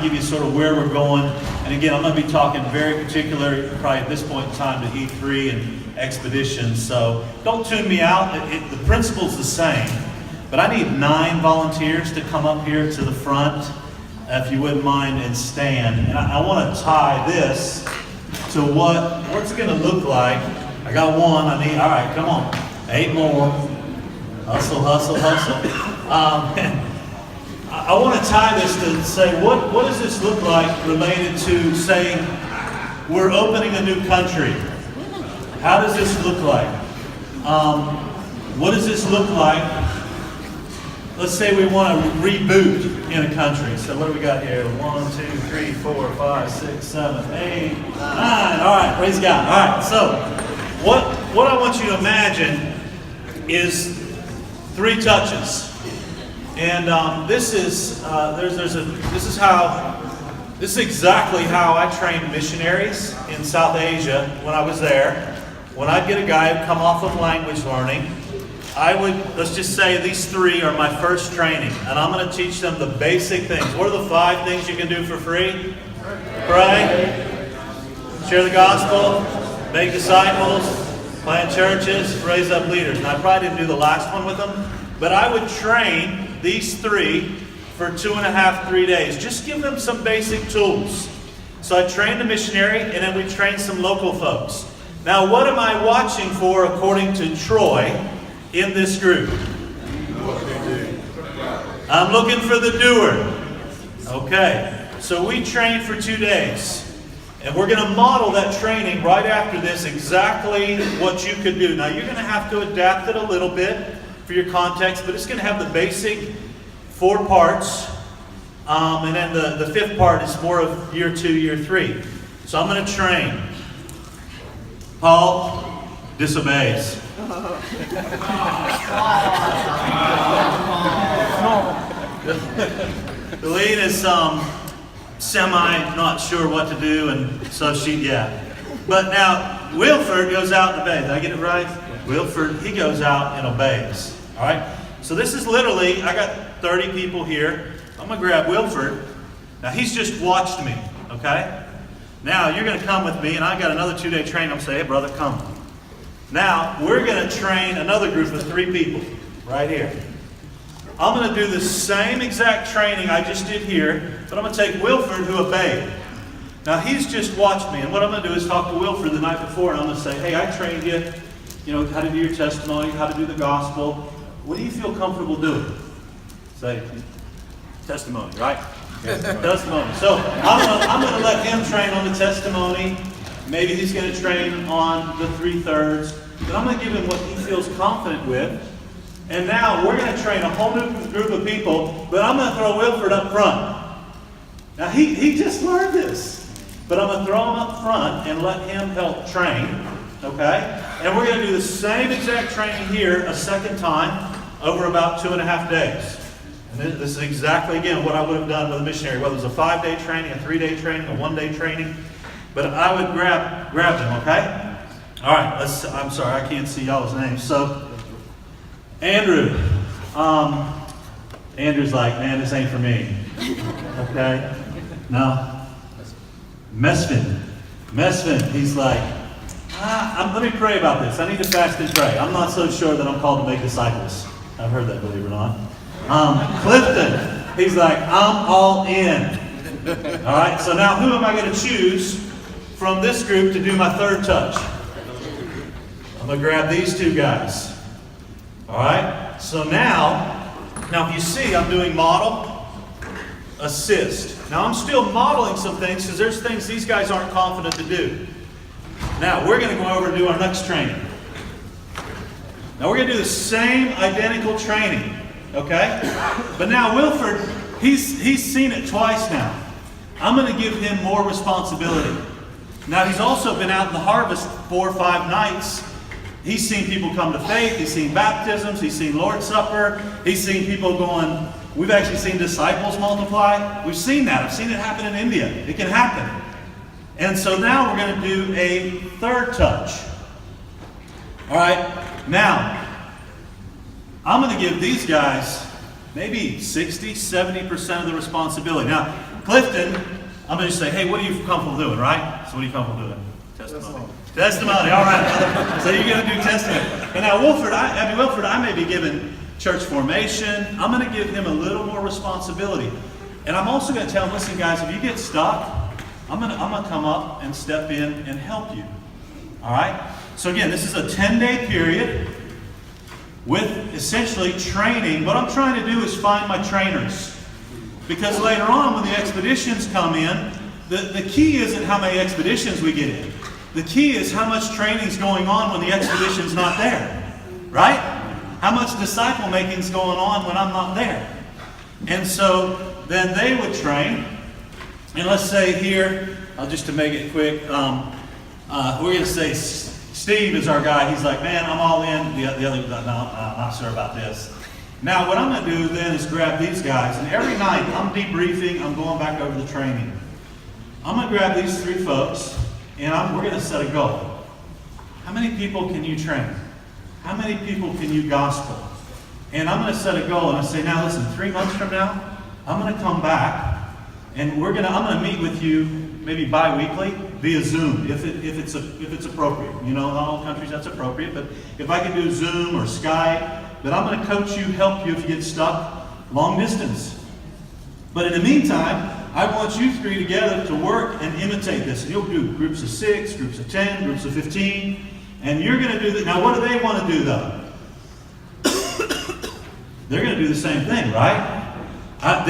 give you sort of where we're going. And again, I'm going to be talking very particular, probably at this point in time, to E3 and expeditions. So don't tune me out. The principle's the same. But I need 9 volunteers to come up here to the front, if you wouldn't mind, and stand. And I want to tie this to what's it going to look like. I got 1. All right, come on. 8 more. Hustle, hustle, hustle. I want to tie this to say, what does this look like related to saying we're opening a new country? How does this look like? What does this look like? Let's say we want to reboot in a country. So what do we got here? 1, 2, 3, 4, 5, 6, 7, 8, 9. All right, praise God. All right, so what I want you to imagine is 3 touches. And this is exactly how I trained missionaries in South Asia when I was there. When I'd get a guy who'd come off of language learning, let's just say these 3 are my first training, and I'm going to teach them the basic things. What are the 5 things you can do for free? Pray, share the gospel, make disciples, plant churches, raise up leaders. And I probably didn't do the last one with them, but I would train these 3 for 2.5, 3 days. Just give them some basic tools. So I trained a missionary, and then we trained some local folks. Now, what am I watching for according to Troy in this group? I'm looking for the doer. Okay, so we trained for 2 days. And we're going to model that training right after this, exactly what you could do. Now, you're going to have to adapt it a little bit for your context, but it's going to have the basic 4 parts. And then the 5th part is more of year 2, year 3. So I'm going to train. Paul disobeys. Delene is semi not sure what to do, and so but now Wilford goes out and obeys. Did I get it right? Wilford, he goes out and obeys. All right, so this is literally, I got 30 people here. I'm going to grab Wilford. Now he's just watched me, okay? Now you're going to come with me, and I got another 2-day training. I'm going to say, hey brother, come. Now we're going to train another group of 3 people right here. I'm going to do the same exact training I just did here, but I'm going to take Wilford, who obeyed. Now he's just watched me, and what I'm going to do is talk to Wilford the night before, and I'm going to say, hey, I trained you, how to do your testimony, how to do the gospel. What do you feel comfortable doing? Say, testimony, right? Testimony. So I'm going to let him train on the testimony. Maybe he's going to train on the 3/3. But I'm going to give him what he feels confident with. And now we're going to train a whole new group of people, but I'm going to throw Wilford up front. Now he just learned this. But I'm going to throw him up front and let him help train. Okay? And we're going to do the same exact training here a second time over about 2.5 days. And this is exactly, again, what I would have done with a missionary, whether it was a 5-day training, a 3-day training, a 1-day training. But I would grab them, okay? All right, I'm sorry, I can't see y'all's names. So, Andrew. Andrew's like, man, this ain't for me. Okay? No. Mesvin, he's like, let me pray about this. I need to fast and pray. I'm not so sure that I'm called to make disciples. I've heard that, believe it or not. Clifton, he's like, I'm all in. All right, so now who am I going to choose from this group to do my 3rd touch? I'm going to grab these 2 guys. All right, so now if you see, I'm doing model, assist. Now I'm still modeling some things because there's things these guys aren't confident to do. Now we're going to go over and do our next training. Now we're going to do the same identical training, okay? But now Wilford, he's seen it twice now. I'm going to give him more responsibility. Now he's also been out in the harvest 4 or 5 nights. He's seen people come to faith. He's seen baptisms. He's seen Lord's Supper. He's seen people going. We've actually seen disciples multiply. We've seen that. I've seen it happen in India. It can happen. And so now we're going to do a 3rd touch. All right. Now, I'm going to give these guys maybe 60, 70% of the responsibility. Now, Clifton, I'm going to say, hey, what are you comfortable doing, right? So what are you comfortable doing? Testimony. Testimony, all right. So you're going to do testimony. And now Wilford, I may be given church formation. I'm going to give him a little more responsibility. And I'm also going to tell him, listen, guys, if you get stuck, I'm going to come up and step in and help you. All right? So again, this is a 10-day period with essentially training. What I'm trying to do is find my trainers. Because later on, when the expeditions come in, the key isn't how many expeditions we get in. The key is how much training is going on when the expedition's not there. Right? How much disciple making is going on when I'm not there. And so then they would train. And let's say here, just to make it quick, we're going to say Steve is our guy. He's like, man, I'm all in. The other guy, no, I'm not sure about this. Now, what I'm going to do then is grab these guys. And every night, I'm debriefing. I'm going back over the training. I'm going to grab these three folks, and we're going to set a goal. How many people can you train? How many people can you gospel? And I'm going to set a goal, and I say, now listen, 3 months from now, I'm going to come back, and I'm going to meet with you maybe bi-weekly via Zoom, if it's appropriate. You know, not all countries that's appropriate, but if I can do Zoom or Skype, then I'm going to coach you, help you if you get stuck long distance. But in the meantime, I want you three together to work and imitate this. And you'll do groups of 6, groups of 10, groups of 15, and you're going to do that. Now, what do they want to do, though? They're going to do the same thing, right? I'm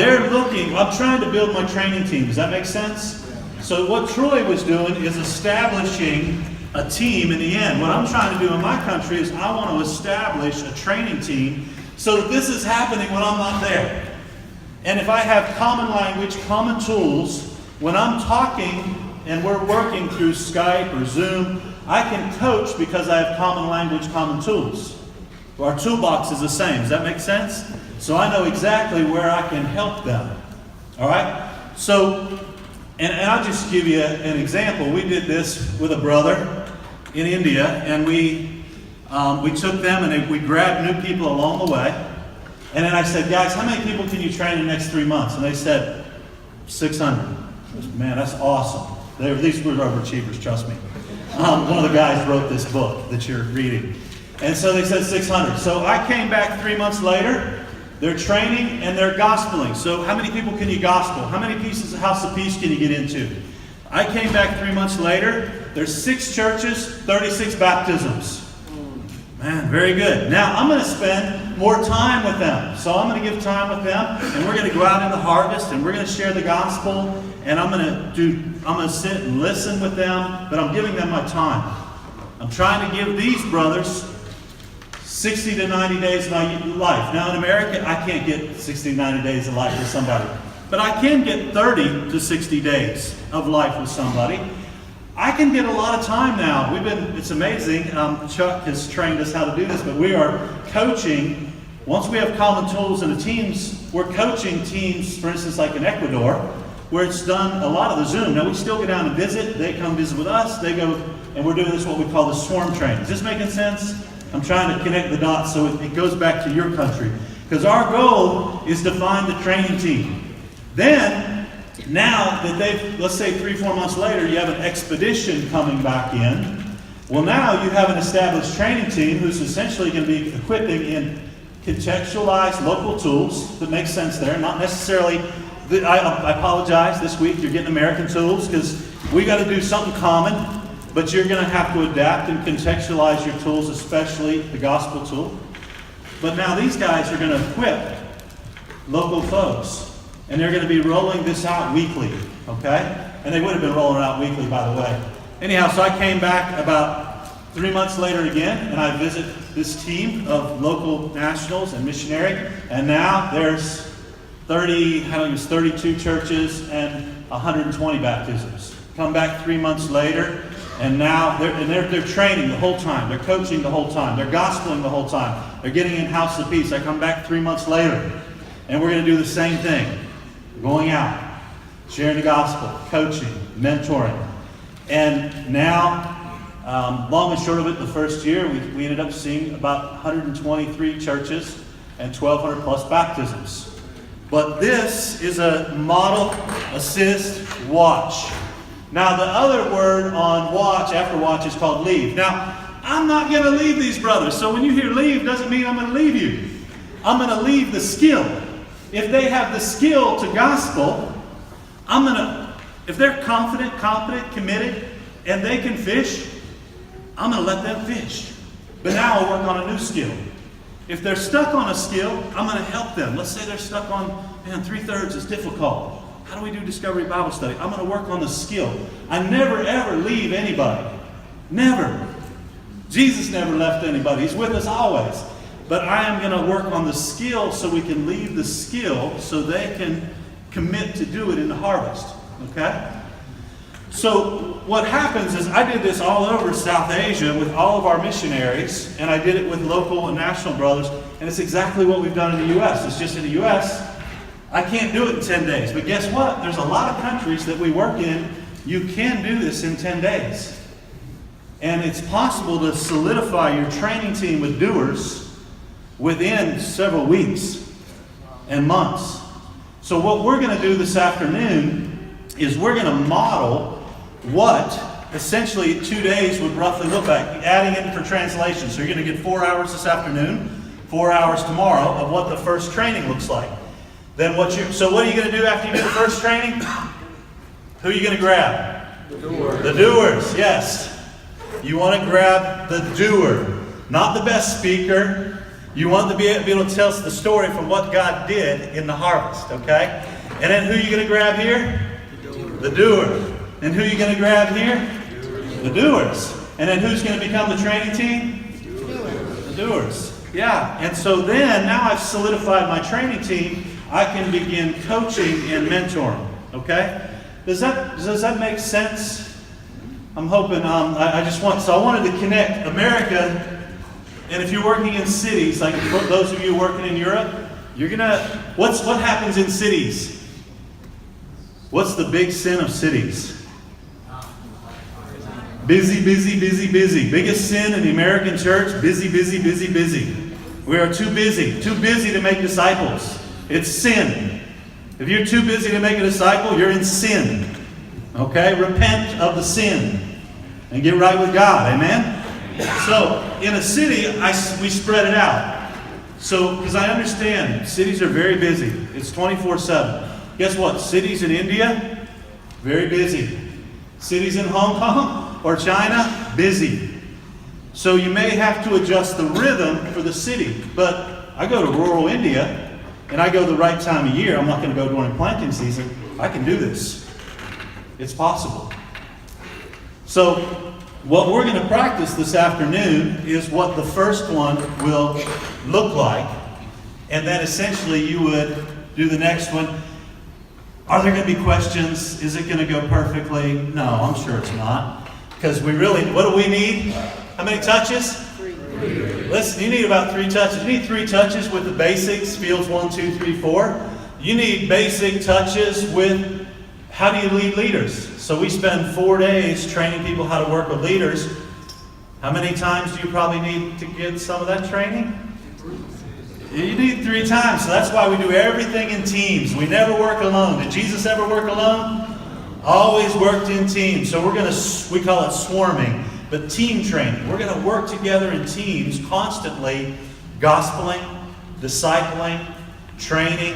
trying to build my training team. Does that make sense? So what Troy was doing is establishing a team in the end. What I'm trying to do in my country is I want to establish a training team so that this is happening when I'm not there. And if I have common language, common tools, when I'm talking and we're working through Skype or Zoom, I can coach because I have common language, common tools. Our toolbox is the same. Does that make sense? So I know exactly where I can help them. All right? So, and I'll just give you an example. We did this with a brother in India, and we took them and we grabbed new people along the way. And then I said, guys, how many people can you train in the next 3 months? And they said, 600. Man, that's awesome. These were overachievers, trust me. One of the guys wrote this book that you're reading. And so they said 600. So I came back 3 months later. They're training and they're gospeling. So how many people can you gospel? How many pieces of House of Peace can you get into? I came back 3 months later. There's 6 churches, 36 baptisms. Man, very good. Now I'm going to spend more time with them. So I'm going to give time with them, and we're going to go out in the harvest, and we're going to share the gospel, and I'm going to sit and listen with them, but I'm giving them my time. I'm trying to give these brothers 60 to 90 days of my life. Now in America, I can't get 60 to 90 days of life with somebody. But I can get 30 to 60 days of life with somebody. I can get a lot of time now. It's amazing. Chuck has trained us how to do this, but we are coaching. Once we have common tools in the teams, we're coaching teams, for instance, like in Ecuador, where it's done a lot of the Zoom. Now we still go down and visit. They come visit with us. They go, and we're doing this, what we call the swarm training. Is this making sense? I'm trying to connect the dots so it goes back to your country. Because our goal is to find the training team. Then, now that let's say 3-4 months later, you have an expedition coming back in. Well, now you have an established training team who's essentially going to be equipping in contextualized local tools that make sense there. Not necessarily, I apologize, this week you're getting American tools because we got to do something common. But you're going to have to adapt and contextualize your tools, especially the gospel tool. But now these guys are going to equip local folks. And they're going to be rolling this out weekly. Okay? And they would have been rolling out weekly, by the way. Anyhow, so I came back about 3 months later again, and I visit this team of local nationals and missionary. And now there's 32 churches and 120 baptisms. Come back 3 months later. And now they're training the whole time. They're coaching the whole time. They're gospeling the whole time. They're getting in House of Peace. I come back 3 months later, and we're going to do the same thing. Going out, sharing the gospel, coaching, mentoring. And now, long and short of it, the first year, we ended up seeing about 123 churches and 1,200 plus baptisms. But this is a model, assist, watch. Now the other word on watch, after watch, is called leave. Now, I'm not going to leave these brothers. So when you hear leave, doesn't mean I'm going to leave you. I'm going to leave the skill. If they have the skill to gospel, if they're confident, competent, committed, and they can fish, I'm going to let them fish. But now I'll work on a new skill. If they're stuck on a skill, I'm going to help them. Let's say they're stuck on, 3/3 is difficult. How do we do Discovery Bible Study? I'm going to work on the skill. I never, ever leave anybody. Never. Jesus never left anybody. He's with us always. But I am going to work on the skill so we can leave the skill so they can commit to do it in the harvest. Okay? So what happens is I did this all over South Asia with all of our missionaries, and I did it with local and national brothers, and it's exactly what we've done in the U.S. It's just in the U.S., I can't do it in 10 days. But guess what? There's a lot of countries that we work in, you can do this in 10 days. And it's possible to solidify your training team with doers within several weeks and months. So what we're going to do this afternoon is we're going to model what essentially 2 days would roughly look like, adding in for translation. So you're going to get 4 hours this afternoon, 4 hours tomorrow of what the first training looks like. Then so what are you going to do after you do the first training? Who are you going to grab? The doers. The doers, yes. You want to grab the doer, not the best speaker. You want to be able to tell us the story from what God did in the harvest, okay? And then who are you going to grab here? The doer. And who are you going to grab here? The doers. And then who's going to become the training team? The doers. Yeah. And so then, now I've solidified my training team, I can begin coaching and mentoring. Okay? Does that make sense? I'm hoping, so I wanted to connect America, and if you're working in cities, like those of you working in Europe, what happens in cities? What's the big sin of cities? Busy, busy, busy, busy. Biggest sin in the American church, busy, busy, busy, busy. We are too busy to make disciples. It's sin. If you're too busy to make a disciple, you're in sin. Okay? Repent of the sin and get right with God. Amen? So, in a city, we spread it out. So, because I understand, cities are very busy. It's 24/7. Guess what? Cities in India, very busy. Cities in Hong Kong or China, busy. So you may have to adjust the rhythm for the city. But I go to rural India, and I go the right time of year. I'm not going to go during planting season. I can do this. It's possible. So what we're going to practice this afternoon is what the first one will look like. And then essentially you would do the next one. Are there going to be questions? Is it going to go perfectly? No, I'm sure it's not. Because what do we need? How many touches? 3. Listen, you need about 3 touches. You need 3 touches with the basics, fields 1, 2, 3, 4. You need basic touches with how do you lead leaders? So we spend 4 days training people how to work with leaders. How many times do you probably need to get some of that training? You need 3 times. So that's why we do everything in teams. We never work alone. Did Jesus ever work alone? Always worked in teams. So we call it swarming, but team training. We're going to work together in teams constantly, gospeling, discipling, training,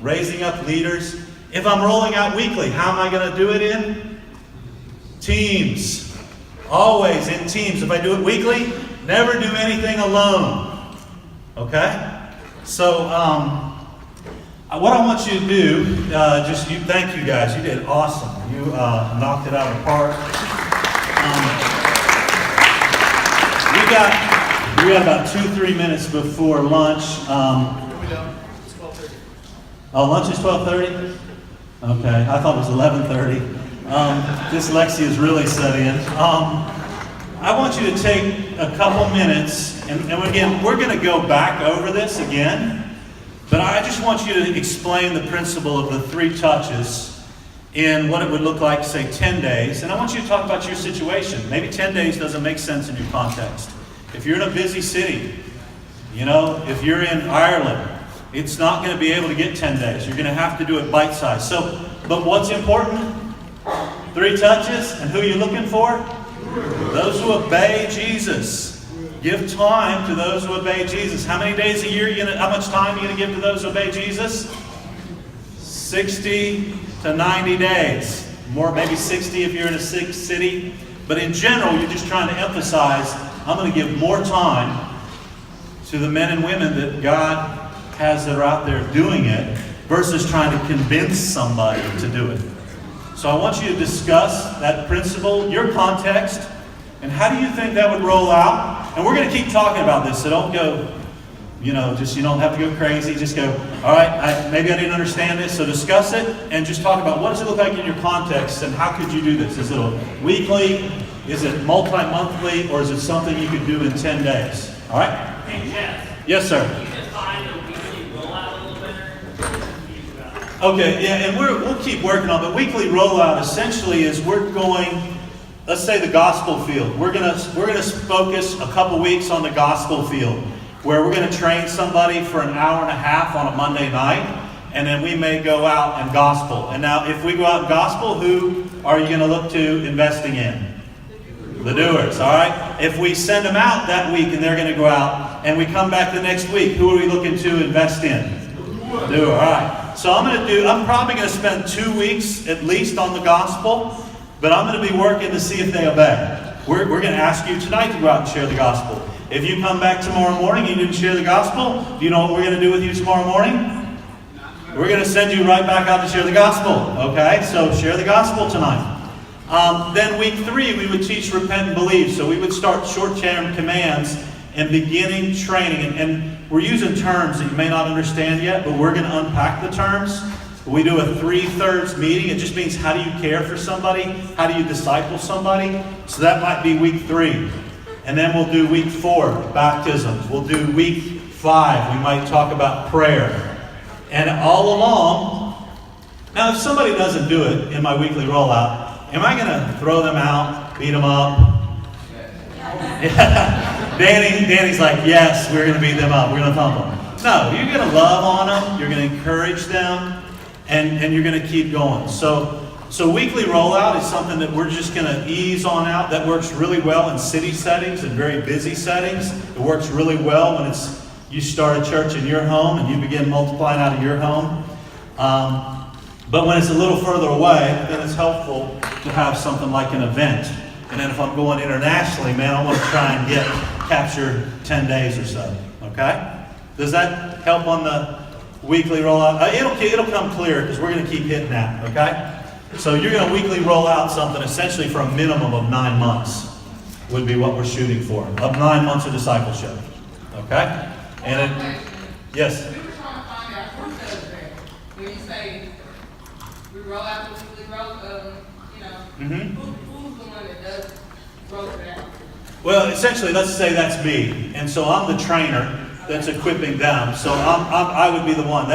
raising up leaders. If I'm rolling out weekly, how am I going to do it in? Teams. Always in teams. If I do it weekly, never do anything alone. Okay? So, what I want you to do, thank you guys. You did awesome. You knocked it out of the park. We got about 2-3 minutes before lunch. Lunch is 12:30? Okay, I thought it was 11:30. Dyslexia is really set in. I want you to take a couple minutes, and again, we're going to go back over this again, but I just want you to explain the principle of the 3 touches in what it would look like, say, 10 days. And I want you to talk about your situation. Maybe 10 days doesn't make sense in your context. If you're in a busy city, if you're in Ireland, It's not going to be able to get 10 days. You're going to have to do it bite-sized. So, but what's important? 3 touches, and who are you looking for? Those who obey Jesus. Give time to those who obey Jesus. How many days a year? How much time are you going to give to those who obey Jesus? 60 to 90 days. More, maybe 60 if you're in a city. But in general, you're just trying to emphasize, I'm going to give more time to the men and women that God has that are out there doing it versus trying to convince somebody to do it. So I want you to discuss that principle, your context, and how do you think that would roll out? And we're going to keep talking about this, so don't go, you don't have to go crazy. Just go, all right, maybe I didn't understand this, so discuss it and just talk about what does it look like in your context and how could you do this? Is it a weekly? Is it multi-monthly? Or is it something you could do in 10 days? All right? Hey, Jeff. Yes, sir. Can you define a weekly rollout a little better? Okay, yeah, and we'll keep working on it. But weekly rollout essentially is we're going, let's say the gospel field. We're gonna focus a couple weeks on the gospel field, where we're going to train somebody for an hour and a half on a Monday night, and then we may go out and gospel. And now, if we go out and gospel, who are you going to look to investing in? The doers, all right? If we send them out that week and they're going to go out, and we come back the next week, who are we looking to invest in? The doer, all right. So I'm probably going to spend 2 weeks at least on the gospel, but I'm going to be working to see if they obey. We're going to ask you tonight to go out and share the gospel. If you come back tomorrow morning and you didn't share the gospel, do you know what we're going to do with you tomorrow morning? We're going to send you right back out to share the gospel. Okay? So share the gospel tonight. Then week 3, we would teach repent and believe. So we would start short-term commands and beginning training. And we're using terms that you may not understand yet, but we're going to unpack the terms. We do a 3/3 meeting. It just means how do you care for somebody? How do you disciple somebody? So that might be week 3. And then we'll do week 4, baptisms. We'll do week 5, we might talk about prayer. And all along, now if somebody doesn't do it in my weekly rollout, am I going to throw them out, beat them up? Yeah. Danny's like, yes, we're going to beat them up. We're going to thump them. No, you're going to love on them. You're going to encourage them. And you're going to keep going. So weekly rollout is something that we're just going to ease on out. That works really well in city settings and very busy settings. It works really well when you start a church in your home and you begin multiplying out of your home. But when it's a little further away, then it's helpful to have something like an event. And then if I'm going internationally, man, I want to try and capture 10 days or so. Okay? Does that help on the weekly rollout? It'll come clear because we're going to keep hitting that. Okay? So you're going to weekly roll out something essentially for a minimum of 9 months would be what we're shooting for. Of 9 months of discipleship. Okay? And yes? We were trying to find out who does that. When you say we roll out the weekly roll, who's the one that does roll it out? Well, essentially, let's say that's me. And so I'm the trainer that's equipping them. So I would be the one.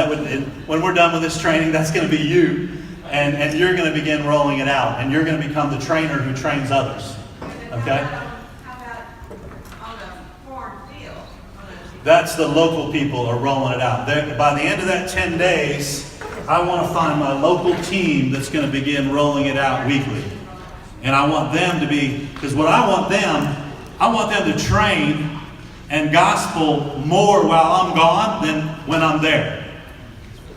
When we're done with this training, that's going to be you. And you're going to begin rolling it out. And you're going to become the trainer who trains others. Okay? How about on a farm field? That's the local people are rolling it out. By the end of that 10 days, I want to find my local team that's going to begin rolling it out weekly. And I want them to because what I want them to train and gospel more while I'm gone than when I'm there.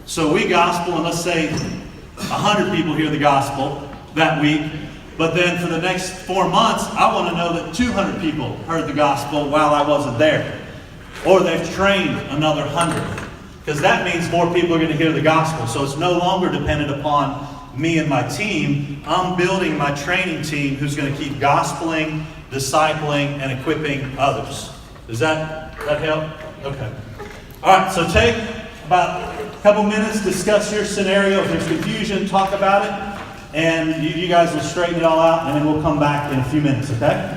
So we gospel, and let's say 100 people hear the gospel that week, but then for the next 4 months, I want to know that 200 people heard the gospel while I wasn't there. Or they've trained another 100. Because that means more people are going to hear the gospel. So it's no longer dependent upon me and my team. I'm building my training team who's going to keep gospeling, discipling, and equipping others. Does that help? Okay. All right, so take about a couple minutes, discuss your scenario. If there's confusion, talk about it. And you guys will straighten it all out, and then we'll come back in a few minutes, okay?